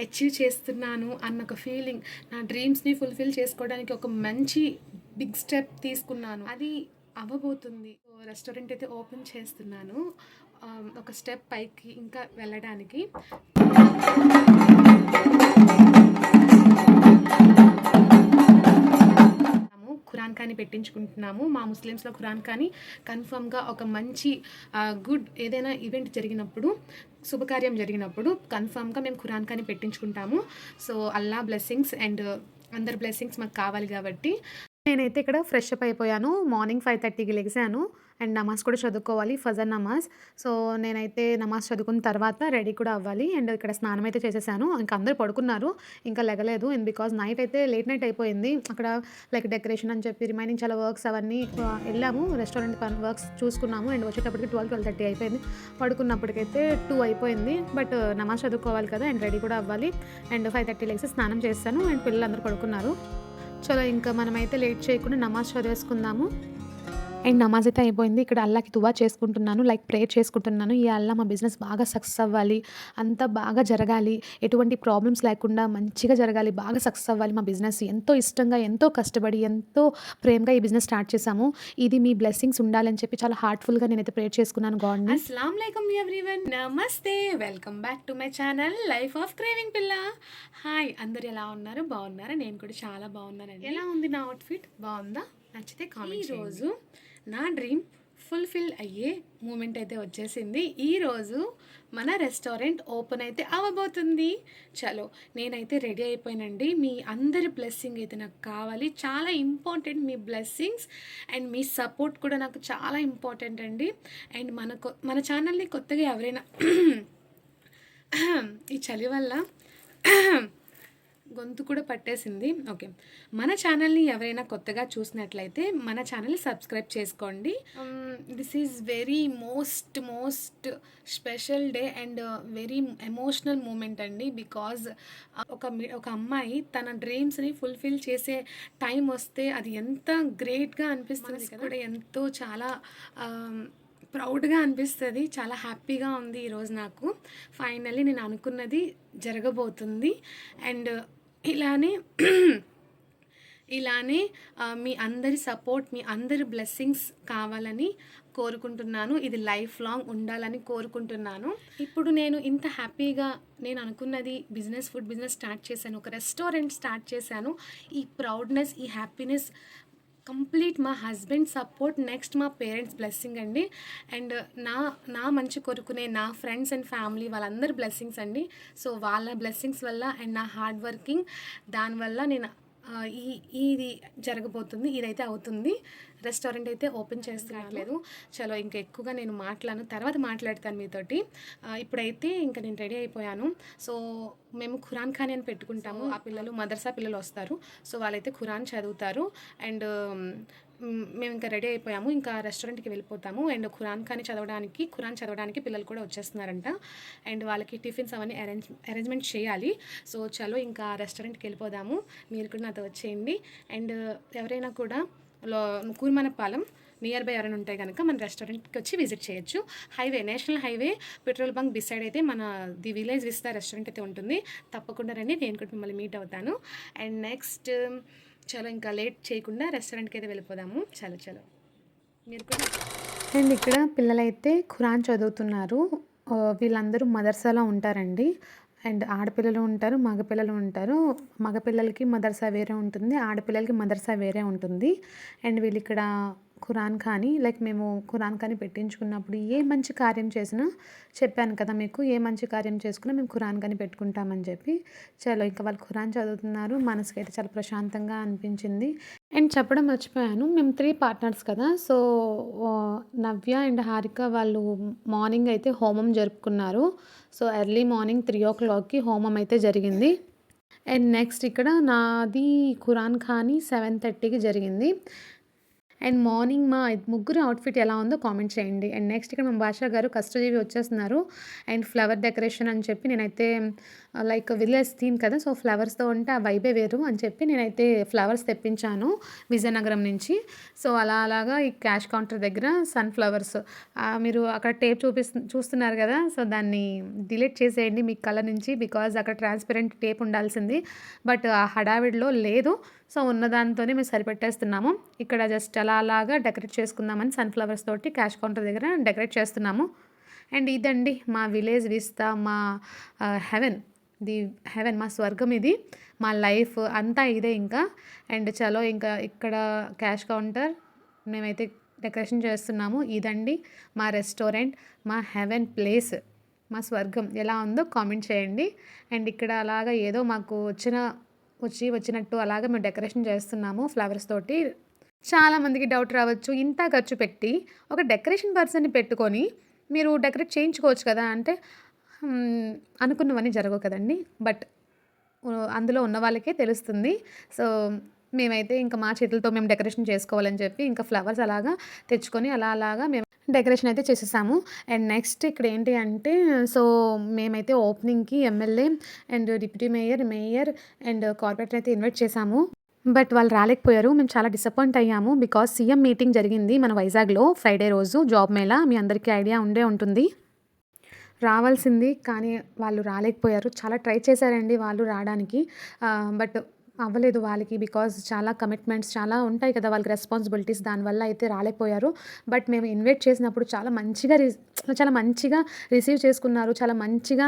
Achieve చేస్తున్నాను అన్న ఒక ఫీలింగ్, నా డ్రీమ్స్ని ఫుల్ఫిల్ చేసుకోవడానికి ఒక మంచి బిగ్ స్టెప్ తీసుకున్నాను, అది అవ్వబోతుంది. రెస్టారెంట్ అయితే ఓపెన్ చేస్తున్నాను, ఒక స్టెప్ పైకి ఇంకా వెళ్ళడానికి. ఖురాన్ ఖానీ పెట్టించుకుంటున్నాము. మా ముస్లిమ్స్లో ఖురాన్ ఖానీ కన్ఫర్మ్గా ఒక మంచి గుడ్ ఏదైనా ఈవెంట్ జరిగినప్పుడు, శుభకార్యం జరిగినప్పుడు కన్ఫర్మ్గా మేము Quran ఖానీ పెట్టించుకుంటాము. So Allah blessings and అందరి బ్లెస్సింగ్స్ మాకు కావాలి కాబట్టి నేనైతే ఇక్కడ ఫ్రెష్ అప్ అయిపోయాను. మార్నింగ్ 5:30కి లెగిసాను అండ్ నమాజ్ కూడా చదువుకోవాలి, ఫజర్ నమాజ్. సో నేనైతే నమాజ్ చదువుకున్న తర్వాత రెడీ కూడా అవ్వాలి అండ్ ఇక్కడ స్నానం అయితే చేసేసాను. ఇంకా అందరూ పడుకున్నారు, ఇంకా లెగలేదు. అండ్ బికాజ్ నైట్ అయితే లేట్ నైట్ అయిపోయింది. అక్కడ లైక్ డెకరేషన్ అని చెప్పి రిమైనింగ్ చాలా వర్క్స్ అవన్నీ వెళ్ళాము, రెస్టారెంట్ వర్క్స్ చూసుకున్నాము అండ్ వచ్చేటప్పటికి 12-12:30 అయిపోయింది. పడుకున్నప్పటికైతే 2 అయిపోయింది. బట్ నమాజ్ చదువుకోవాలి కదా అండ్ రెడీ కూడా అవ్వాలి. అండ్ 5:30 లెగిసి స్నానం చేస్తాను అండ్ పిల్లలందరూ పడుకున్నారు. చలో ఇంకా మనమైతే లేట్ చేయకుండా నమాజ్ చదివేసుకుందాము. అండ్ నమాజ్ అయితే అయిపోయింది. ఇక్కడ అల్లాకి దువా చేసుకుంటున్నాను, లైక్ ప్రేయర్ చేసుకుంటున్నాను. ఈ అల్లా మా బిజినెస్ బాగా సక్సెస్ అవ్వాలి, అంతా బాగా జరగాలి, ఎటువంటి ప్రాబ్లమ్స్ లేకుండా మంచిగా జరగాలి, బాగా సక్సెస్ అవ్వాలి మా బిజినెస్. ఎంతో ఇష్టంగా, ఎంతో కష్టపడి, ఎంతో ప్రేమగా ఈ బిజినెస్ స్టార్ట్ చేశాము. ఇది మీ బ్లెస్సింగ్స్ ఉండాలని చెప్పి చాలా హార్ట్ఫుల్గా నేనైతే ప్రేయర్ చేసుకున్నాను గాడ్ని. అస్సలాము అలైకుం ఎవ్రీవన్, నమస్తే, welcome back to my channel life of craving పిల్ల. హాయ్, అందరు ఎలా ఉన్నారు? బాగున్నారా? నేను కూడా చాలా బాగున్నానండి. ఎలా ఉంది నా అవుట్ఫిట్? బాగుందా? నచ్చితే కామెంట్. ఈరోజు నా డ్రీమ్ ఫుల్ఫిల్ అయ్యే మూమెంట్ అయితే వచ్చేసింది. ఈరోజు మన రెస్టారెంట్ ఓపెన్ అయితే అవ్వబోతుంది. చలో నేనైతే రెడీ అయిపోయానండి. మీ అందరి బ్లెస్సింగ్ అయితే నాకు కావాలి, చాలా important me blessings and me support కూడా నాకు చాలా ఇంపార్టెంట్ అండి. అండ్ మన ఛానల్ని కొత్తగా ఎవరైనా ఈ చలి వల్ల గొంతు కూడా పట్టేసింది. ఓకే, మన ఛానల్ని ఎవరైనా కొత్తగా చూసినట్లయితే మన ఛానల్ని సబ్స్క్రైబ్ చేసుకోండి. This is very most special day and very emotional moment అండి. బికాజ్ ఒక అమ్మాయి తన డ్రీమ్స్ని ఫుల్ఫిల్ చేసే టైం వస్తే అది ఎంత గ్రేట్గా అనిపిస్తుంది కూడా, ఎంతో చాలా ప్రౌడ్గా అనిపిస్తుంది, చాలా హ్యాపీగా ఉంది ఈరోజు నాకు. ఫైనల్లీ నేను అనుకున్నది జరగబోతుంది. అండ్ ఇలానే మీ అందరి సపోర్ట్, మీ అందరి బ్లెస్సింగ్స్ కావాలని కోరుకుంటున్నాను. ఇది లైఫ్ లాంగ్ ఉండాలని కోరుకుంటున్నాను. ఇప్పుడు నేను ఇంత హ్యాపీగా నేను అనుకున్నది ఫుడ్ బిజినెస్ స్టార్ట్ చేశాను, ఒక రెస్టారెంట్ స్టార్ట్ చేశాను. ఈ ప్రౌడ్నెస్, ఈ హ్యాపీనెస్ కంప్లీట్ మా హస్బెండ్ సపోర్ట్, నెక్స్ట్ మా పేరెంట్స్ బ్లెస్సింగ్ అండి. అండ్ నా మంచి కోరుకునే నా ఫ్రెండ్స్ అండ్ ఫ్యామిలీ వాళ్ళందరి బ్లెస్సింగ్స్ అండి. సో వాళ్ళ బ్లెస్సింగ్స్ వల్ల అండ్ నా హార్డ్ వర్కింగ్ దానివల్ల నేను ఇది జరగబోతుంది, ఇదైతే అవుతుంది. రెస్టారెంట్ అయితే ఓపెన్ చేస్తున్నట్లేదు. చలో ఇంకా ఎక్కువగా నేను తర్వాత మాట్లాడతాను మీతోటి. ఇప్పుడైతే ఇంకా నేను రెడీ అయిపోయాను. సో మేము ఖురాన్ ఖానీ అని పెట్టుకుంటాము. ఆ పిల్లలు మదర్సా పిల్లలు వస్తారు, సో వాళ్ళైతే ఖురాన్ చదువుతారు. అండ్ మేము ఇంకా రెడీ అయిపోయాము, ఇంకా రెస్టారెంట్కి వెళ్ళిపోతాము. అండ్ ఖురాన్ చదవడానికి పిల్లలు కూడా వచ్చేస్తున్నారంట. అండ్ వాళ్ళకి టిఫిన్స్ అవన్నీ అరేంజ్మెంట్ చేయాలి. సో చలో ఇంకా రెస్టారెంట్కి వెళ్ళిపోదాము, మీరు కూడా నాతో వచ్చేయండి. అండ్ ఎవరైనా కూడా కూర్మనపాలెం నియర్ బై ఎవరైనా ఉంటే కనుక మన రెస్టారెంట్కి వచ్చి విజిట్ చేయొచ్చు. National highway petrol bunk beside అయితే మన ది విలేజ్ విస్తా రెస్టారెంట్ అయితే ఉంటుంది. తప్పకుండా రండి, నేను కూడా మిమ్మల్ని మీట్ అవుతాను. అండ్ నెక్స్ట్ చలో ఇంకా లేట్ చేయకుండా రెస్టారెంట్కి అయితే వెళ్ళిపోదాము. చలో మీరు కూడా. అండ్ ఇక్కడ పిల్లలైతే ఖురాన్ చదువుతున్నారు. వీళ్ళందరూ మదర్సాలో ఉంటారండి. అండ్ ఆడపిల్లలు ఉంటారు, మగపిల్లలు ఉంటారు. మగపిల్లలకి మదర్సా వేరే ఉంటుంది, ఆడపిల్లలకి మదర్సా వేరే ఉంటుంది. అండ్ వీళ్ళు ఇక్కడ ఖురాన్ ఖానీ, లైక్ మేము ఖురాన్ ఖానీ పెట్టించుకున్నప్పుడు ఏ మంచి కార్యం చేసినా, చెప్పాను కదా మీకు, ఏ మంచి కార్యం చేసుకున్నా మేము ఖురాన్ ఖానీ పెట్టుకుంటామని చెప్పి. చలో ఇంకా వాళ్ళు ఖురాన్ చదువుతున్నారు, మనసుకి అయితే చాలా ప్రశాంతంగా అనిపించింది. అండ్ చెప్పడం మర్చిపోయాను, మేము 3 పార్ట్నర్స్ కదా. సో నవ్య అండ్ హారిక వాళ్ళు మార్నింగ్ అయితే హోమం జరుపుకున్నారు. సో ఎర్లీ మార్నింగ్ 3 o'clockకి హోమం అయితే జరిగింది. అండ్ నెక్స్ట్ ఇక్కడ నాది ఖురాన్ ఖానీ 7:30కి జరిగింది. అండ్ మార్నింగ్ మా ముగ్గురు అవుట్‌ఫిట్ ఎలా ఉందో కామెంట్ చేయండి. అండ్ నెక్స్ట్ ఇక్కడ మా భాషా గారు కష్టజీవి వచ్చేస్తున్నారు. అండ్ ఫ్లవర్ డెకరేషన్ అని చెప్పి నేనైతే లైక్ విలేజ్ థీమ్ కదా! సో, ఫ్లవర్స్‌తో ఉంటే ఆ వైబే వేరు అని చెప్పి నేనైతే ఫ్లవర్స్ తెప్పించాను విజయనగరం నుంచి. సో, అలాగా ఈ క్యాష్ కౌంటర్ దగ్గర సన్‌ఫ్లవర్స్ మీరు అక్కడ టేప్ చూస్తున్నారు కదా! సో, దాన్ని డిలీట్ చేసేయండి మీ కళ్ళ నుంచి. బికాజ్ అక్కడ ట్రాన్స్‌పరెంట్ టేప్ ఉండాల్సింది. బట్ ఆ హడావిడిలో లేదు. సో, ఉన్న దాంతోనే మేము సరిపెట్టేస్తున్నాము. ఇక్కడ జస్ట్ అలాగా డెకరేట్ చేసుకుందామని సన్‌ఫ్లవర్స్ తోటి క్యాష్ కౌంటర్ దగ్గర డెకరేట్ చేస్తున్నాము. అండ్ ఇదండి మా విలేజ్ విస్తా, మా హెవెన్, ది హెవెన్, మా స్వర్గం ఇది. మా లైఫ్ అంతా ఇదే ఇంకా. అండ్ చలో ఇంకా ఇక్కడ క్యాష్ కౌంటర్ మేమైతే డెకరేషన్ చేస్తున్నాము. ఇదండి మా రెస్టారెంట్, మా హెవెన్ ప్లేస్, మా స్వర్గం ఎలా ఉందో కామెంట్ చేయండి. అండ్ ఇక్కడ అలాగా ఏదో మాకు వచ్చినట్టు అలాగా మేము డెకరేషన్ చేస్తున్నాము ఫ్లవర్స్ తోటి. చాలామందికి డౌట్ రావచ్చు. ఇంత ఖర్చు పెట్టి ఒక డెకరేషన్ పర్సన్‌ని పెట్టుకొని మీరు డెకరేట్ చేయించుకోవచ్చు కదా! అంటే అనుకున్నవన్నీ జరగవు కదండీ. బట్ అందులో ఉన్న వాళ్ళకే తెలుస్తుంది. సో, మేమైతే ఇంక మా చేతులతో మేము డెకరేషన్ చేసుకోవాలని చెప్పి ఇంకా ఫ్లవర్స్ అలాగా తెచ్చుకొని అలాగా మేము డెకరేషన్ అయితే చేసేసాము. అండ్ నెక్స్ట్ ఇక్కడ ఏంటి అంటే సో, మేమైతే ఓపెనింగ్‌కి MLA and deputy mayor and corporator అయితే ఇన్వైట్ చేశాము. బట్ వాళ్ళు రాలేకపోయారు. మేము చాలా డిసప్పాయింట్ అయ్యాము. బికాజ్ సీఎం మీటింగ్ జరిగింది మన వైజాగ్‌లో ఫ్రైడే రోజు జాబ్ మేళా. మీ అందరికీ ఐడియా ఉండే ఉంటుంది. రావాల్సింది కానీ వాళ్ళు రాలేకపోయారు. చాలా ట్రై చేశారండి వాళ్ళు రాడానికి. బట్ అవ్వలేదు వాళ్ళకి. బికాజ్ చాలా కమిట్మెంట్స్ చాలా ఉంటాయి కదా! వాళ్ళకి రెస్పాన్సిబిలిటీస్. దానివల్ల అయితే రాలేకపోయారు. బట్ మేము ఇన్వైట్ చేసినప్పుడు చాలా మంచిగా రిసీవ్ చేసుకున్నారు. చాలా మంచిగా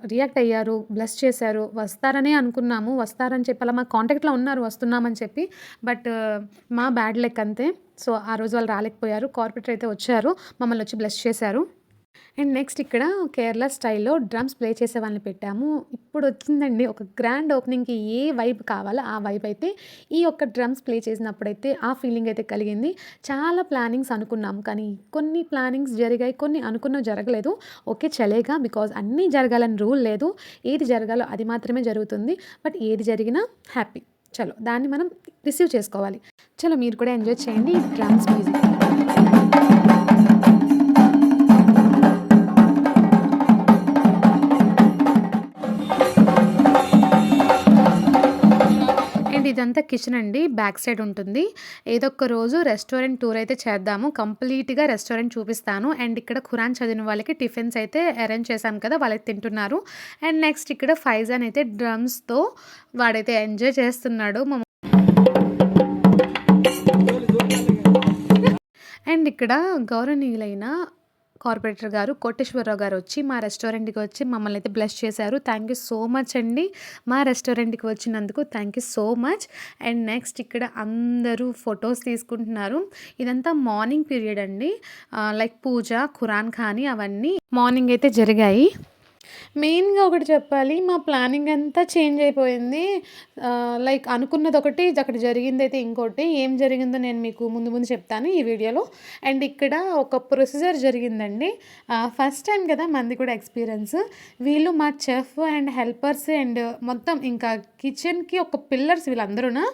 రియాక్ట్ అయ్యారు. బ్లెస్ చేశారు. వస్తారనే అనుకున్నాము. వస్తారని చెప్పి అలా మా కాంటాక్ట్‌లో ఉన్నారు వస్తున్నామని చెప్పి. బట్ మా బ్యాడ్ లక్ అంతే. సో, ఆ రోజు వాళ్ళు రాలేకపోయారు. కార్పొరేటర్ అయితే వచ్చారు. మమ్మల్ని వచ్చి బ్లెస్ చేశారు. అండ్ నెక్స్ట్ ఇక్కడ కేరళ స్టైల్‌లో డ్రమ్స్ ప్లే చేసే వాళ్ళని పెట్టాము. ఇప్పుడొచ్చిందండి ఒక గ్రాండ్ ఓపెనింగ్‌కి ఏ వైబ్ కావాలో ఆ వైబ్ అయితే ఈ యొక్క డ్రమ్స్ ప్లే చేసినప్పుడైతే ఆ ఫీలింగ్ అయితే కలిగింది. చాలా ప్లానింగ్స్ అనుకున్నాం. కానీ కొన్ని ప్లానింగ్స్ జరిగాయి. కొన్ని అనుకున్నవి జరగలేదు. ఓకే చలేగా బికాజ్ అన్నీ జరగాలని రూల్ లేదు. ఏది జరగాలో అది మాత్రమే జరుగుతుంది. బట్ ఏది జరిగినా హ్యాపీ. చలో దాన్ని మనం రిసీవ్ చేసుకోవాలి. చలో మీరు కూడా ఎంజాయ్ చేయండి ఈ డ్రమ్స్ మ్యూజిక్. అండ్ ఇదంతా కిచెన్ అండి. బ్యాక్ సైడ్ ఉంటుంది. ఏదో ఒక రోజు రెస్టారెంట్ టూర్ అయితే చేద్దాము. కంప్లీట్‌గా రెస్టారెంట్ చూపిస్తాను. అండ్ ఇక్కడ ఖురాన్ చదివిన వాళ్ళకి టిఫిన్స్ అయితే అరేంజ్ చేశాం కదా! వాళ్ళైతే తింటున్నారు. అండ్ నెక్స్ట్ ఇక్కడ ఫైజాన్ అయితే డ్రమ్స్‌తో వాడైతే ఎంజాయ్ చేస్తున్నాడు. అండ్ ఇక్కడ గౌరవనీయులైన కార్పొరేటర్ గారు కోటేశ్వరరావు గారు వచ్చి మా రెస్టారెంట్‌కి వచ్చి మమ్మల్ని అయితే బ్లెస్ చేశారు. థ్యాంక్ యూ సో మచ్ అండి. మా రెస్టారెంట్‌కి వచ్చినందుకు thank you so much. And next ఇక్కడ అందరూ ఫొటోస్ తీసుకుంటున్నారు. ఇదంతా మార్నింగ్ పీరియడ్ అండి. లైక్ పూజ, ఖురాన్ ఖానీ అవన్నీ మార్నింగ్ అయితే జరిగాయి. మెయిన్‌గా ఒకటి చెప్పాలి. మా ప్లానింగ్ అంతా చేంజ్ అయిపోయింది. లైక్ అనుకున్నదొకటి అక్కడ జరిగిందైతే ఇంకోటి. ఏం జరిగిందో నేను మీకు ముందు చెప్తాను ఈ వీడియోలో. అండ్ ఇక్కడ ఒక ప్రొసీజర్ జరిగిందండి. ఫస్ట్ టైం కదా మనది కూడా ఎక్స్‌పీరియన్స్. వీళ్ళు మా చెఫ్ అండ్ హెల్పర్స్ అండ్ మొత్తం ఇంకా కిచెన్‌కి ఒక పిల్లర్స్ వీళ్ళందరూను.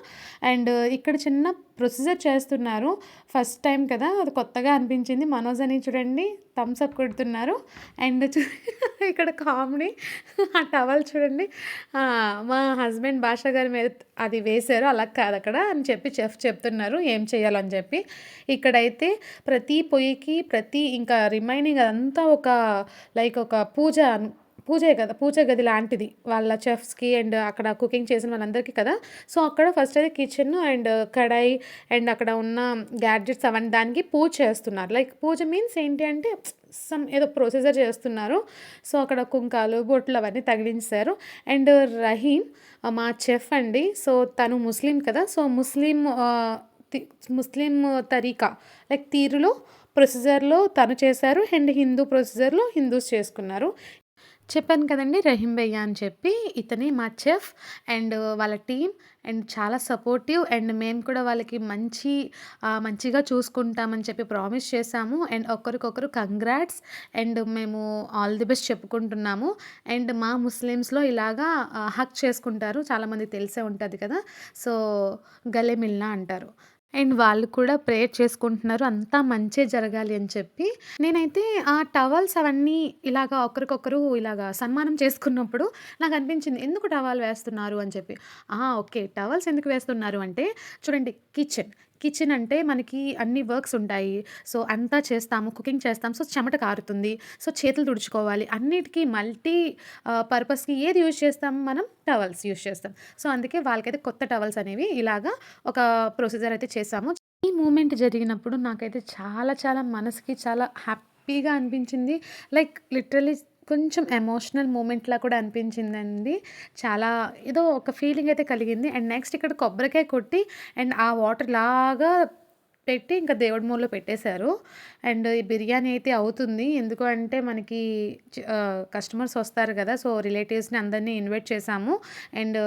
అండ్ ఇక్కడ చిన్న ప్రొసీజర్ చేస్తున్నారు. ఫస్ట్ టైం కదా! అది కొత్తగా అనిపించింది. మనోజ్ అని చూడండి థమ్స్ అప్ కొడుతున్నారు. అండ్ ఇక్కడ కామెడీ ఆ టవల్ చూడండి. మా హస్బెండ్ భాషా గారి మీద అది వేశారు. అలా కాదు అక్కడ అని చెప్పి చెఫ్ చెప్తున్నారు ఏం చేయాలో అని చెప్పి. ఇక్కడైతే ప్రతి పొయ్యికి ఇంకా రిమైనింగ్ అదంతా ఒక లైక్ ఒక పూజే కదా! పూజ గది లాంటిది. వాళ్ళ చెఫ్స్‌కి అండ్ అక్కడ కుకింగ్ చేసిన వాళ్ళందరికీ కదా! సో, అక్కడ ఫస్ట్ అయితే కిచెన్ అండ్ కడాయి అండ్ అక్కడ ఉన్న గ్యాడ్జెట్స్ అవన్నీ దానికి పూజ చేస్తున్నారు. లైక్ పూజ మీన్స్ ఏంటి అంటే ఏదో ప్రొసీజర్ చేస్తున్నారు. సో, అక్కడ కుంకాలు, బొట్లు అవన్నీ తగిలించారు. అండ్ రహీం మా చెఫ్ అండి. సో, తను ముస్లిం కదా! సో, ముస్లిం తరీకా లైక్ తీరులో ప్రొసీజర్‌లో తను చేశారు. అండ్ హిందూ ప్రొసీజర్‌లో హిందూస్ చేసుకున్నారు. చెప్పాను కదండీ! రహీం భయ్యా అని చెప్పి. ఇతనే మా చెఫ్ అండ్ వాళ్ళ టీమ్ అండ్ చాలా సపోర్టివ్ అండ్ మేము కూడా వాళ్ళకి మంచిగా చూసుకుంటామని చెప్పి ప్రామిస్ చేశాము. అండ్ ఒకరికొకరు కంగ్రాట్స్ అండ్ మేము ఆల్ ది బెస్ట్ చెప్పుకుంటున్నాము. అండ్ మా ముస్లిమ్స్‌లో ఇలాగా హగ్ చేసుకుంటారు. చాలామందికి తెలిసే ఉంటది కదా! సో, గలే మిల్నా అంటారు. అండ్ వాళ్ళు కూడా ప్రేయర్ చేసుకుంటున్నారు. అంతా మంచే జరగాలి అని చెప్పి. నేనైతే ఆ టవల్స్ అవన్నీ ఇలాగా ఒకరికొకరు ఇలాగా సన్మానం చేసుకున్నప్పుడు నాకనిపించింది ఎందుకు టవల్ వేస్తున్నారు అని చెప్పి. ఓకే. టవల్స్ ఎందుకు వేస్తున్నారు అంటే చూడండి కిచెన్ అంటే మనకి అన్ని వర్క్స్ ఉంటాయి. సో, అంతా చేస్తాము. కుకింగ్ చేస్తాం. సో, చెమట కారుతుంది. సో, చేతులు తుడుచుకోవాలి. అన్నిటికి మల్టీ పర్పస్‌కి ఏది యూజ్ చేస్తాం మనం? టవల్స్ యూజ్ చేస్తాం. సో, అందుకే వాళ్ళకైతే కొత్త టవల్స్ అనేవి ఇలాగా ఒక ప్రొసీజర్ అయితే చేశాము. ఈ మూమెంట్ జరిగినప్పుడు నాకైతే చాలా చాలా మనసుకి చాలా హ్యాపీగా అనిపించింది. లైక్ లిటరల్లీ కొంచెం ఎమోషనల్ మూమెంట్‌లా కూడా అనిపించిందండి. చాలా ఏదో ఒక ఫీలింగ్ అయితే కలిగింది. అండ్ నెక్స్ట్ ఇక్కడ కొబ్బరికాయ కొట్టి అండ్ ఆ వాటర్ లాగా పెట్టి ఇంకా దేవుడి మూలలో పెట్టేశారు. అండ్ ఈ బిర్యానీ అయితే అవుతుంది. ఎందుకు అంటే మనకి కస్టమర్స్ వస్తారు కదా! సో, రిలేటివ్స్‌ని అందరిని ఇన్వైట్ చేశాము. అండ్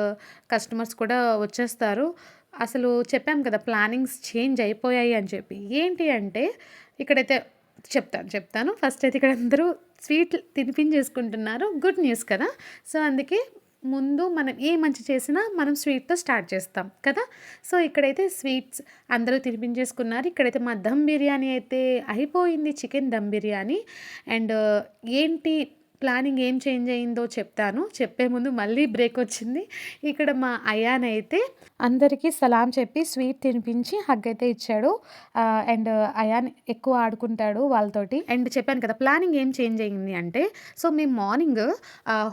కస్టమర్స్ కూడా వచ్చేస్తారు. అసలు చెప్పాం కదా! ప్లానింగ్స్ చేంజ్ అయిపోయాయి అని చెప్పి. ఏంటి అంటే ఇక్కడైతే చెప్తాను. ఫస్ట్ అయితే ఇక్కడ అందరూ స్వీట్లు తినిపించేసుకుంటున్నారు. గుడ్ న్యూస్ కదా! సో, అందుకే ముందు మనం ఏ మంచి చేసినా మనం స్వీట్‌తో స్టార్ట్ చేస్తాం కదా! సో, ఇక్కడైతే స్వీట్స్ అందరూ తినిపించేసుకున్నారు. ఇక్కడైతే మా దమ్ బిర్యానీ అయితే అయిపోయింది. చికెన్ దమ్ బిర్యానీ. అండ్ ఏంటి ప్లానింగ్ ఏం చేంజ్ అయిందో చెప్తాను. చెప్పే ముందు మళ్ళీ బ్రేక్ వచ్చింది. ఇక్కడ మా అయాన్ అయితే అందరికీ సలాం చెప్పి స్వీట్ తినిపించి హగ్ అయితే ఇచ్చాడు. అండ్ అయాన్ ఎక్కువ ఆడుకుంటాడు వాళ్ళతోటి. అండ్ చెప్పాను కదా! ప్లానింగ్ ఏం చేంజ్ అయింది అంటే సో, మేము మార్నింగ్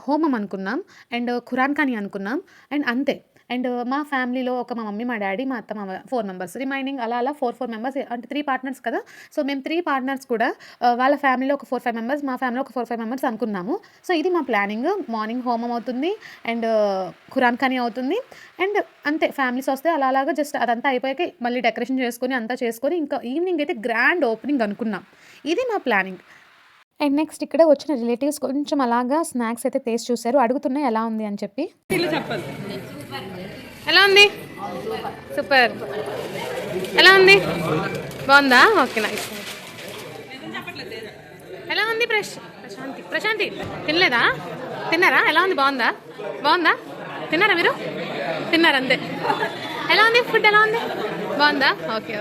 హోమం అనుకున్నాం. అండ్ ఖురాన్ ఖానీ అనుకున్నాం. అండ్ అంతే. అండ్ మా ఫ్యామిలీలో మా మమ్మీ, మా డ్యాడీ, మా అత్త, మామ 4 మెంబర్స్. రిమైనింగ్ అలా 4 మెంబర్స్ అంటే 3 పార్ట్నర్స్ కదా! సో, మేము 3 పార్ట్నర్స్ కూడా వాళ్ళ ఫ్యామిలీలో ఒక 4, 5 మెంబర్స్, మా ఫ్యామిలీలో ఒక 4, 5 మెంబర్స్ అనుకున్నాము. సో, ఇది మా ప్లానింగ్. మార్నింగ్ హోమం అవుతుంది. అండ్ ఖురాన్ ఖానీ అవుతుంది. అండ్ అంతే ఫ్యామిలీస్ వస్తే అలాగా జస్ట్ అదంతా అయిపోయాక మళ్ళీ డెకరేషన్ చేసుకొని అంతా చేసుకొని ఇంకా ఈవినింగ్ అయితే గ్రాండ్ ఓపెనింగ్ అనుకున్నాం. ఇది మా ప్లానింగ్. అండ్ నెక్స్ట్ ఇక్కడ వచ్చిన రిలేటివ్స్ కొంచెం అలాగా స్నాక్స్ అయితే టేస్ట్ చూసారు. అడుగుతున్నాయి ఎలా ఉంది అని చెప్పి. ఎలా ఉంది? సూపర్. ఎలా ఉంది? బాగుందా? Okay nice. ఎలా ఉంది ప్రశాంతి తినలేదా? తిన్నారా? ఎలా ఉంది? బాగుందా? తిన్నారా మీరు? తిన్నారా అంతే. ఎలా ఉంది ఫుడ్? ఎలా ఉంది? బాగుందా? ఓకే.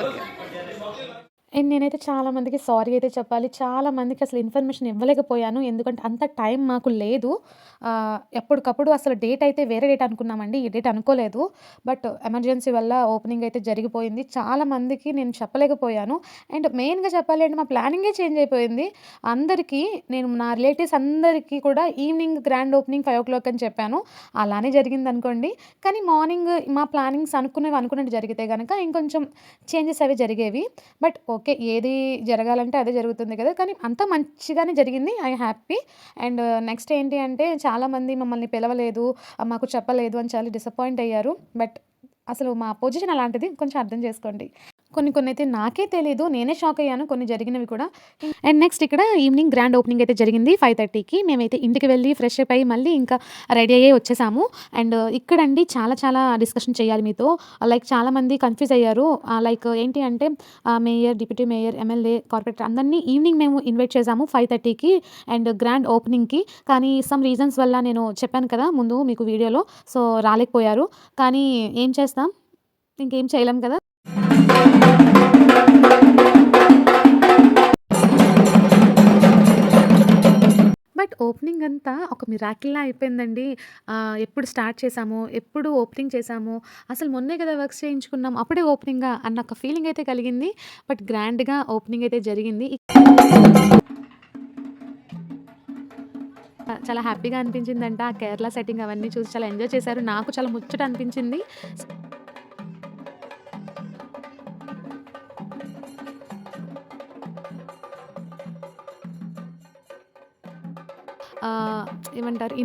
అండ్ నేనైతే చాలామందికి సారీ అయితే చెప్పాలి. చాలామందికి అసలు ఇన్ఫర్మేషన్ ఇవ్వలేకపోయాను. ఎందుకంటే అంత టైం మాకు లేదు. ఎప్పటికప్పుడు అసలు డేట్ అయితే వేరే డేట్ అనుకున్నామండి. ఈ డేట్ అనుకోలేదు. బట్ ఎమర్జెన్సీ వల్ల ఓపెనింగ్ అయితే జరిగిపోయింది. చాలామందికి నేను చెప్పలేకపోయాను. అండ్ మెయిన్‌గా చెప్పాలి అంటే మా ప్లానింగే చేంజ్ అయిపోయింది. అందరికీ నేను నా రిలేటివ్స్ అందరికీ కూడా ఈవినింగ్ గ్రాండ్ ఓపెనింగ్ 5:00 అని చెప్పాను. అలానే జరిగిందనుకోండి. కానీ మార్నింగ్ మా ప్లానింగ్స్ అనుకున్నట్టు జరిగితే గనక ఇంకొంచెం చేంజెస్ అవి జరిగేవి. But okay. ఏది జరగాలంటే అదే జరుగుతుంది కదా! కానీ అంతా మంచిగానే జరిగింది. I happy. అండ్ నెక్స్ట్ ఏంటి అంటే చాలామంది మమ్మల్ని పిలవలేదు, మాకు చెప్పలేదు అని చాలా డిసప్పాయింట్ అయ్యారు. బట్ అసలు మా పొజిషన్ అలాంటిది. కొంచెం అర్థం చేసుకోండి. కొన్ని అయితే నాకే తెలీదు. నేనే షాక్ అయ్యాను కొన్ని జరిగినవి కూడా. అండ్ నెక్స్ట్ ఇక్కడ ఈవినింగ్ గ్రాండ్ ఓపెనింగ్ అయితే జరిగింది 5:30కి. మేమైతే ఇంటికి వెళ్ళి ఫ్రెష్ అప్ అయ్యి మళ్ళీ ఇంకా రెడీ అయ్యే వచ్చేసాము. అండ్ ఇక్కడండి చాలా డిస్కషన్ చేయాలి మీతో. లైక్ చాలామంది కన్‌ఫ్యూజ్ అయ్యారు. లైక్ ఏంటి అంటే mayor, deputy mayor, MLA, corporator అందరిని ఈవినింగ్ మేము ఇన్వైట్ చేసాము 5:30కి అండ్ గ్రాండ్ ఓపెనింగ్‌కి. కానీ సమ్ రీజన్స్ వల్ల నేను చెప్పాను కదా ముందు మీకు వీడియోలో. సో, రాలేకపోయారు. కానీ ఏం చేస్తాం? ఇంకేం చేయలేం కదా! బట్ ఓపెనింగ్ అంతా ఒక మిరాకిల్‌లా అయిపోయిందండి. ఎప్పుడు స్టార్ట్ చేశామో, ఎప్పుడు ఓపెనింగ్ చేశామో, అసలు మొన్నే కదా వర్క్స్ చేయించుకున్నాం. అప్పుడే ఓపెనింగా అన్న ఒక ఫీలింగ్ అయితే కలిగింది. బట్ గ్రాండ్‌గా ఓపెనింగ్ అయితే జరిగింది. చాలా హ్యాపీగా అనిపించిందంట. ఆ కేరళ సెట్టింగ్ అవన్నీ చూసి చాలా ఎంజాయ్ చేశారు. నాకు చాలా ముచ్చట అనిపించింది. ఏమంటారు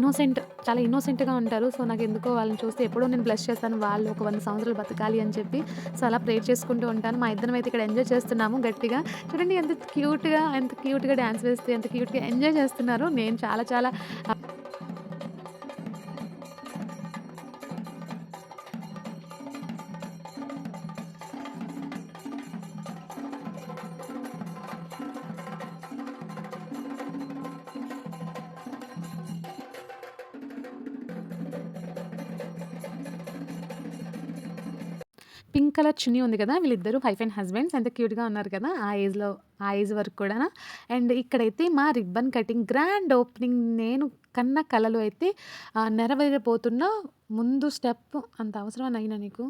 చాలా ఇన్నోసెంట్‌గా ఉంటారు. సో, నాకెందుకో వాళ్ళని చూస్తే ఎప్పుడూ నేను బ్లెస్ చేస్తాను. వాళ్ళు ఒక 100 సంవత్సరాలు బతకాలి అని చెప్పి. సో, అలా ప్రేర్ చేసుకుంటూ ఉంటాను. మా ఇద్దరం అయితే ఇక్కడ ఎంజాయ్ చేస్తున్నాము గట్టిగా. చూడండి ఎంత క్యూట్‌గా డాన్స్ వేస్తూ, ఎంత క్యూట్‌గా ఎంజాయ్ చేస్తున్నారు. నేను చాలా చాలా పింక్ కలర్ చున్నీ ఉంది కదా, వీళ్ళిద్దరూ వైఫ్ అండ్ హస్బెండ్స్ ఎంత క్యూట్గా ఉన్నారు కదా ఆ ఏజ్ వరకు కూడా. అండ్ ఇక్కడైతే మా రిబ్బన్ కటింగ్ గ్రాండ్ ఓపెనింగ్ నేను కన్న కలలు అయితే నెరవేరిపోతున్న ముందు స్టెప్. అంత అవసరమా నైనా నీకు?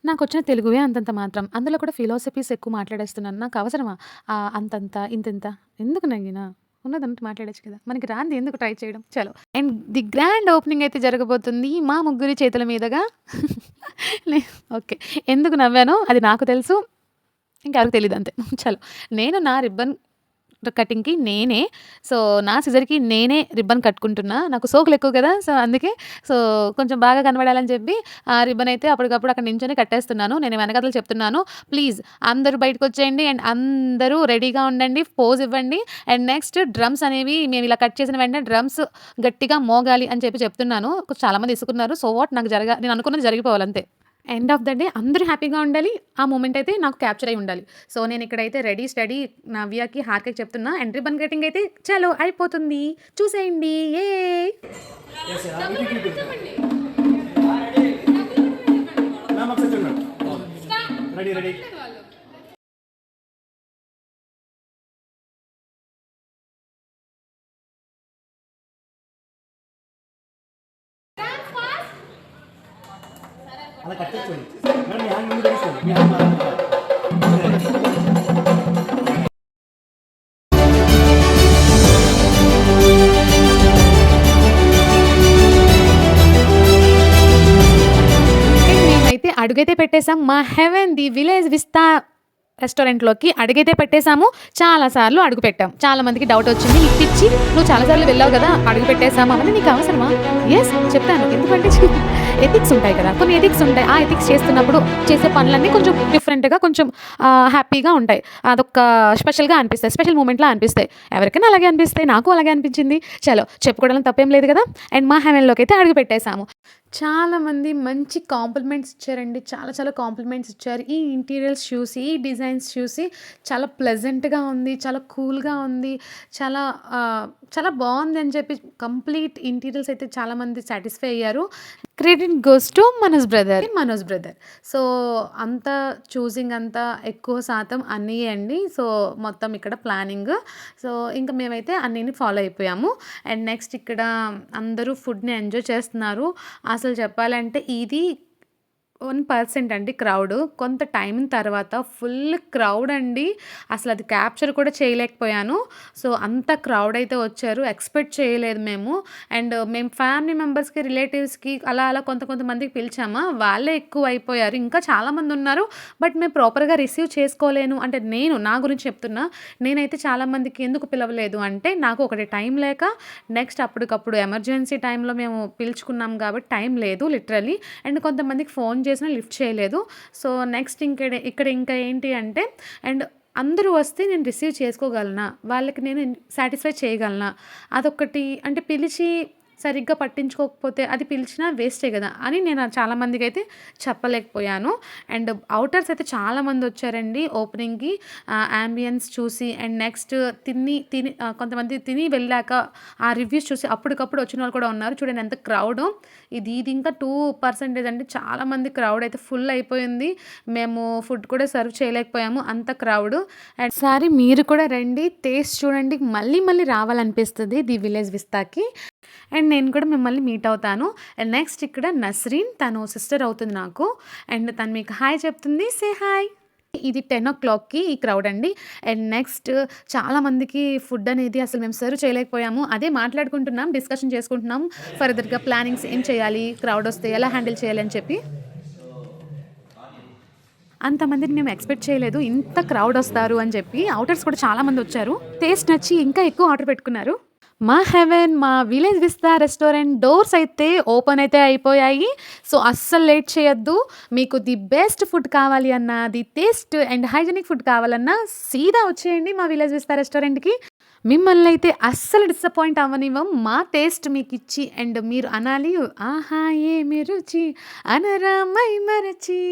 నాకు వచ్చిన తెలుగువే అంతంత మాత్రం, అందులో కూడా ఫిలాసఫీస్ ఎక్కువ మాట్లాడేస్తున్నాను. నాకు అవసరమా అంతంత ఇంతంత? ఎందుకు నగినా ఉన్నదంటే మాట్లాడచ్చు కదా, మనకి రాంది ఎందుకు ట్రై చేయడం. చలో, అండ్ ది గ్రాండ్ ఓపెనింగ్ అయితే జరగబోతుంది మా ముగ్గురి చేతుల మీదుగా. ఓకే, ఎందుకు నవ్వానో అది నాకు తెలుసు, ఇంకెవరికి తెలియదు అంతే. చలో, నేను నా రిబ్బన్ కటింగ్‌కి నేనే, సో నా సిజర్‌కి నేనే రిబ్బన్ కట్టుకుంటున్నా. నాకు సోకులు ఎక్కువ కదా, సో అందుకే సో కొంచెం బాగా కనబడాలని చెప్పి ఆ రిబ్బన్ అయితే అప్పటికప్పుడు అక్కడ నించొని కట్టేస్తున్నాను. నేను వెనకాతల చెప్తున్నాను, ప్లీజ్ అందరూ బయటకొచ్చేయండి అండ్ అందరూ రెడీగా ఉండండి, పోజ్ ఇవ్వండి. అండ్ నెక్స్ట్ డ్రమ్స్ అనేవి మేము ఇలా కట్ చేసిన వెంటనే డ్రమ్స్ గట్టిగా మోగాలి అని చెప్పి చెప్తున్నాను. చాలామంది ఇసుకున్నారు. సో వాట్, నేను అనుకున్నది జరిగిపోవాలి అంతే. ఎండ్ ఆఫ్ ద డే అందరూ హ్యాపీగా ఉండాలి. ఆ మూమెంట్ అయితే నాకు క్యాప్చర్ అయి ఉండాలి. సో నేను ఇక్కడైతే రెడీ స్టడీ నవ్యకి హార్కే చెప్తున్నా. అండ్ రిబ్బన్ కటింగ్ అయితే చలో అయిపోతుంది, చూసేయండి. ఏ అలా కట్టేసుకోండి మేడం, మీ హ్యాండ్ ముందు తెలుసుకోండి, మీ హ్యాండ్ మేమైతే అడుగైతే పెట్టేసాం మా హెవెన్ ది విలేజ్ విస్తా రెస్టారెంట్లోకి. అడుగైతే పెట్టేశాము, చాలాసార్లు అడుగు పెట్టాం. చాలా మందికి డౌట్ వచ్చింది, నీకు పిచ్చి, నువ్వు చాలాసార్లు వెళ్ళావు కదా, అడుగు పెట్టేశాము అవన్నీ నీకు అవసరమా? ఎస్ చెప్తాను, ఎందుకంటే ఎథిక్స్ ఉంటాయి కదా, కొన్ని ఎథిక్స్ ఉంటాయి. ఆ ఎథిక్స్ చేస్తున్నప్పుడు చేసే పనులన్నీ కొంచెం డిఫరెంట్గా, కొంచెం హ్యాపీగా ఉంటాయి. అదొక స్పెషల్గా అనిపిస్తాయి, స్పెషల్ మూమెంట్లా అనిపిస్తాయి. ఎవరికైనా అలాగే అనిపిస్తాయి, నాకు అలాగే అనిపించింది. చలో, చెప్పుకోవడం తప్పేం లేదు కదా. అండ్ మా హెవెన్లోకి అయితే అడుగు పెట్టేశాము. చాలామంది మంచి కాంప్లిమెంట్స్ ఇచ్చారండి, చాలా కాంప్లిమెంట్స్ ఇచ్చారు. ఈ ఇంటీరియర్స్ చూసి, ఈ డిజైన్స్ చూసి చాలా ప్లెజెంట్గా ఉంది, చాలా కూల్గా ఉంది, చాలా బాగుంది అని చెప్పి కంప్లీట్ ఇంటీరియర్స్ అయితే చాలామంది సాటిస్ఫై అయ్యారు. Credit goes to Manoj brother. So అంత చూసింగ్ అంతా ఎక్కువ శాతం అన్నీయే అండి. సో మొత్తం ఇక్కడ ప్లానింగ్, సో ఇంకా మేమైతే అన్నీని ఫాలో అయిపోయాము. అండ్ నెక్స్ట్ ఇక్కడ అందరూ ఫుడ్ని ఎంజాయ్ చేస్తున్నారు. అసలు చెప్పాలంటే ఇది 1% అండి క్రౌడ్. కొంత టైం తర్వాత ఫుల్ క్రౌడ్ అండి. అసలు అది క్యాప్చర్ కూడా చేయలేకపోయాను. సో అంత క్రౌడ్ అయితే వచ్చారు, ఎక్స్పెక్ట్ చేయలేదు మేము. అండ్ మేము ఫ్యామిలీ మెంబర్స్కి, రిలేటివ్స్కి అలా కొంతమందికి పిలిచామా, వాళ్ళే ఎక్కువ అయిపోయారు. ఇంకా చాలామంది ఉన్నారు, బట్ మేము ప్రాపర్గా రిసీవ్ చేసుకోలేను. అంటే నేను నా గురించి చెప్తున్నా, నేనైతే చాలామందికి ఎందుకు పిలవలేదు అంటే, నాకు ఒకటి టైం లేక, నెక్స్ట్ అప్పటికప్పుడు ఎమర్జెన్సీ టైంలో మేము పిలుచుకున్నాం కాబట్టి టైం లేదు లిటరలీ. అండ్ కొంతమందికి ఫోన్ చేసినా లిఫ్ట్ చేయలేదు. సో నెక్స్ట్ ఇక్కడ ఇంకా ఏంటి అంటే, అండ్ అందరూ వస్తే నేను రిసీవ్ చేసుకోగలనా, వాళ్ళకి నేను సాటిస్ఫై చేయగలనా, అదొకటి. అంటే పిలిచి సరిగ్గా పట్టించుకోకపోతే అది పిలిచినా వేస్టే కదా అని నేను చాలామందికి అయితే చెప్పలేకపోయాను. అండ్ అవుటర్స్ అయితే చాలామంది వచ్చారండి ఓపెనింగ్కి, యాంబియన్స్ చూసి. అండ్ నెక్స్ట్ కొంతమంది తిని వెళ్ళాక ఆ రివ్యూస్ చూసి అప్పటికప్పుడు వచ్చిన వాళ్ళు కూడా ఉన్నారు. చూడండి ఎంత క్రౌడ్. ఇది ఇంకా 2% అండి, చాలామంది క్రౌడ్ అయితే ఫుల్ అయిపోయింది. మేము ఫుడ్ కూడా సర్వ్ చేయలేకపోయాము, అంత క్రౌడ్. అండ్ సారీ మీరు కూడా రండి, టేస్ట్ చూడండి, మళ్ళీ రావాలనిపిస్తుంది ది విలేజ్ విస్తాకి. అండ్ నేను కూడా మిమ్మల్ని మీట్ అవుతాను. అండ్ నెక్స్ట్ ఇక్కడ నస్రీన్, తను సిస్టర్ అవుతుంది నాకు. అండ్ తను మీకు హాయ్ చెప్తుంది, సే హాయ్. ఇది 10 o'clockకి ఈ క్రౌడ్ అండి. అండ్ నెక్స్ట్ చాలామందికి ఫుడ్ అనేది అసలు మేము సర్వ్ చేయలేకపోయాము. అదే మాట్లాడుకుంటున్నాం, డిస్కషన్ చేసుకుంటున్నాం, ఫర్దర్గా ప్లానింగ్స్ ఏం చేయాలి, క్రౌడ్ వస్తే ఎలా హ్యాండిల్ చేయాలి అని చెప్పి. అంతమందిని మేము ఎక్స్పెక్ట్ చేయలేదు, ఇంత క్రౌడ్ వస్తారు అని చెప్పి. అవుటర్స్ కూడా చాలామంది వచ్చారు, టేస్ట్ నచ్చి ఇంకా ఎక్కువ ఆర్డర్ పెట్టుకున్నారు. మా హెవెన్, మా విలేజ్ విస్తా రెస్టారెంట్ డోర్స్ అయితే ఓపెన్ అయితే అయిపోయాయి. సో అస్సలు లేట్ చేయొద్దు. మీకు ది బెస్ట్ ఫుడ్ కావాలి అన్నా, the taste and hygienic food కావాలన్నా సీదా వచ్చేయండి మా విలేజ్ విస్తా రెస్టారెంట్కి. మిమ్మల్ని అయితే అస్సలు డిసప్పాయింట్ అవ్వనివ్వం. మా టేస్ట్ మీకు ఇచ్చి అండ్ మీరు అనాలి, ఆహా ఏమి రుచి అనరా మై మరచి.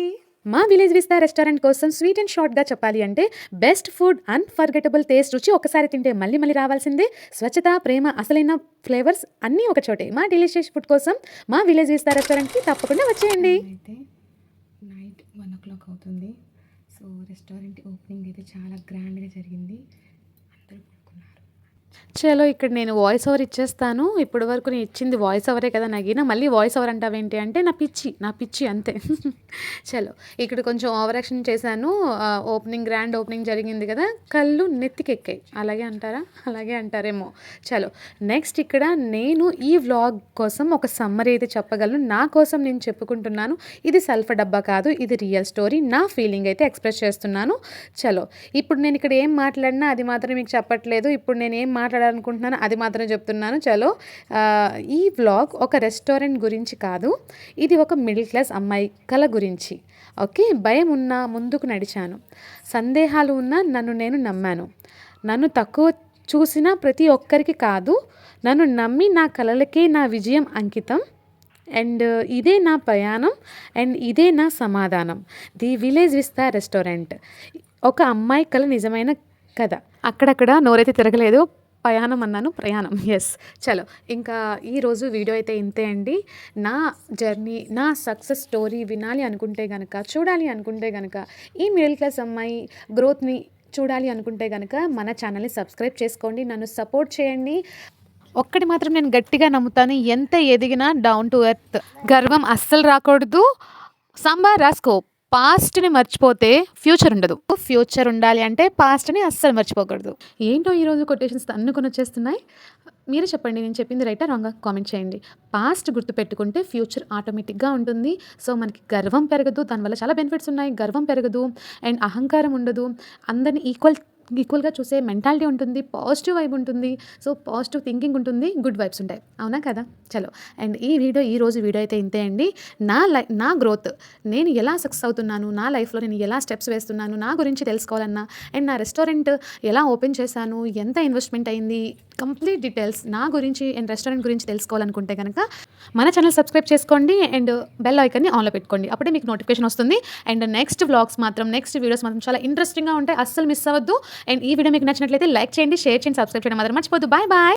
మా విలేజ్ విస్తా రెస్టారెంట్ కోసం స్వీట్ అండ్ షార్ట్గా చెప్పాలి అంటే, బెస్ట్ ఫుడ్, అన్ఫర్గెటబుల్ టేస్ట్, రుచి ఒకసారి తింటే మళ్ళీ రావాల్సిందే. స్వచ్ఛత, ప్రేమ, అసలైన ఫ్లేవర్స్ అన్నీ ఒక చోటే. మా డెలిషియస్ ఫుడ్ కోసం మా విలేజ్ విస్తా రెస్టారెంట్కి తప్పకుండా వచ్చేయండి. అయితే నైట్ 1 o'clock అవుతుంది. సో రెస్టారెంట్ ఓపెనింగ్ అయితే చాలా గ్రాండ్గా జరిగింది. అందరూ పడుకున్నారు. చలో ఇక్కడ నేను వాయిస్ ఓవర్ ఇచ్చేస్తాను. ఇప్పటి వరకు నేను ఇచ్చింది వాయిస్ ఓవరే కదా నగీనా, మళ్ళీ వాయిస్ ఓవర్ అంటావేంటి అంటే నా పిచ్చి అంతే. చలో ఇక్కడ కొంచెం ఓవర్ యాక్షన్ చేశాను. ఓపెనింగ్ గ్రాండ్ ఓపెనింగ్ జరిగింది కదా, కళ్ళు నెత్తికెక్కాయి. అలాగే అంటారా? అలాగే అంటారేమో. చలో నెక్స్ట్ ఇక్కడ నేను ఈ వ్లాగ్ కోసం ఒక సమ్మరీ అయితే చెప్పగలను. నా కోసం నేను చెప్పుకుంటున్నాను. ఇది సెల్ఫ్ డబ్బా కాదు, ఇది రియల్ స్టోరీ. నా ఫీలింగ్ అయితే ఎక్స్ప్రెస్ చేస్తున్నాను. చలో ఇప్పుడు నేను ఇక్కడ ఏం మాట్లాడినా అది మాత్రం మీకు చెప్పట్లేదు. ఇప్పుడు నేను ఏం మాట్లాడాలనుకుంటున్నాను అది మాత్రం చెప్తున్నాను. చలో ఈ వ్లాగ్ ఒక రెస్టారెంట్ గురించి కాదు, ఇది ఒక మిడిల్ క్లాస్ అమ్మాయి కళ గురించి. ఓకే, భయం ఉన్నా ముందుకు నడిచాను, సందేహాలు ఉన్నా నన్ను నేను నమ్మాను. నన్ను తక్కువ చూసిన ప్రతి ఒక్కరికి కాదు, నన్ను నమ్మి నా కలలకే నా విజయం అంకితం. అండ్ ఇదే నా ప్రయాణం అండ్ ఇదే నా సమాధానం. ది విలేజ్ విస్తా రెస్టారెంట్, ఒక అమ్మాయి కళ నిజమైన కథ. అక్కడక్కడ నోరైతే తిరగలేదు, ప్రయాణం అన్నాను, ప్రయాణం. ఎస్. చలో ఇంకా ఈరోజు వీడియో అయితే ఇంతే అండి. నా జర్నీ, నా సక్సెస్ స్టోరీ వినాలి అనుకుంటే కనుక, చూడాలి అనుకుంటే కనుక, ఈ మిడిల్ క్లాస్ అమ్మాయి గ్రోత్ని చూడాలి అనుకుంటే కనుక మన ఛానల్ని సబ్స్క్రైబ్ చేసుకోండి, నన్ను సపోర్ట్ చేయండి. ఒక్కటి మాత్రం నేను గట్టిగా నమ్ముతాను, ఎంత ఎదిగినా డౌన్ టు ఎర్త్. గర్వం అస్సలు రాకూడదు. సాంబార్ రాసుకో, పాస్ట్ని మర్చిపోతే ఫ్యూచర్ ఉండదు. ఫ్యూచర్ ఉండాలి అంటే పాస్ట్ని అస్సలు మర్చిపోకూడదు. ఏంటో ఈరోజు కొటేషన్స్ అన్నుకొని వచ్చేస్తున్నాయి. మీరే చెప్పండి, నేను చెప్పింది రైటా రాంగా కామెంట్ చేయండి. పాస్ట్ గుర్తుపెట్టుకుంటే ఫ్యూచర్ ఆటోమేటిక్గా ఉంటుంది. సో మనకి గర్వం పెరగదు, దానివల్ల చాలా బెనిఫిట్స్ ఉన్నాయి. గర్వం పెరగదు అండ్ అహంకారం ఉండదు. అందరినీ ఈక్వల్గా చూసే మెంటాలిటీ ఉంటుంది, పాజిటివ్ వైబ్ ఉంటుంది. సో పాజిటివ్ థింకింగ్ ఉంటుంది, గుడ్ వైబ్స్ ఉంటాయి. అవునా కదా? చలో అండ్ ఈ రోజు వీడియో అయితే ఇంతే అండి. నా గ్రోత్, నేను ఎలా సక్సెస్ అవుతున్నాను, నా లైఫ్లో నేను ఎలా స్టెప్స్ వేస్తున్నాను, నా గురించి తెలుసుకోవాలన్నా అండ్ నా రెస్టారెంట్ ఎలా ఓపెన్ చేశాను, ఎంత ఇన్వెస్ట్మెంట్ అయింది, కంప్లీట్ డీటెయిల్స్ నా గురించి అండ్ రెస్టారెంట్ గురించి తెలుసుకోవాలనుకుంటే కనుక మన ఛానల్ సబ్స్క్రైబ్ చేసుకోండి అండ్ బెల్ ఐకాన్ని ఆన్లో పెట్టుకోండి. అప్పుడే మీకు నోటిఫికేషన్ వస్తుంది. అండ్ నెక్స్ట్ వీడియోస్ మాత్రం చాలా ఇంట్రెస్టింగ్గా ఉంటాయి, అస్సలు మిస్ అవ్వద్దు. అండ్ ఈ వీడియో మీకు నచ్చినట్లయితే లైక్ చేయండి, షేర్ చేయండి, సబ్స్క్రైబ్ చేయడం మాత్రం మర్చిపోద్దు. Bye bye.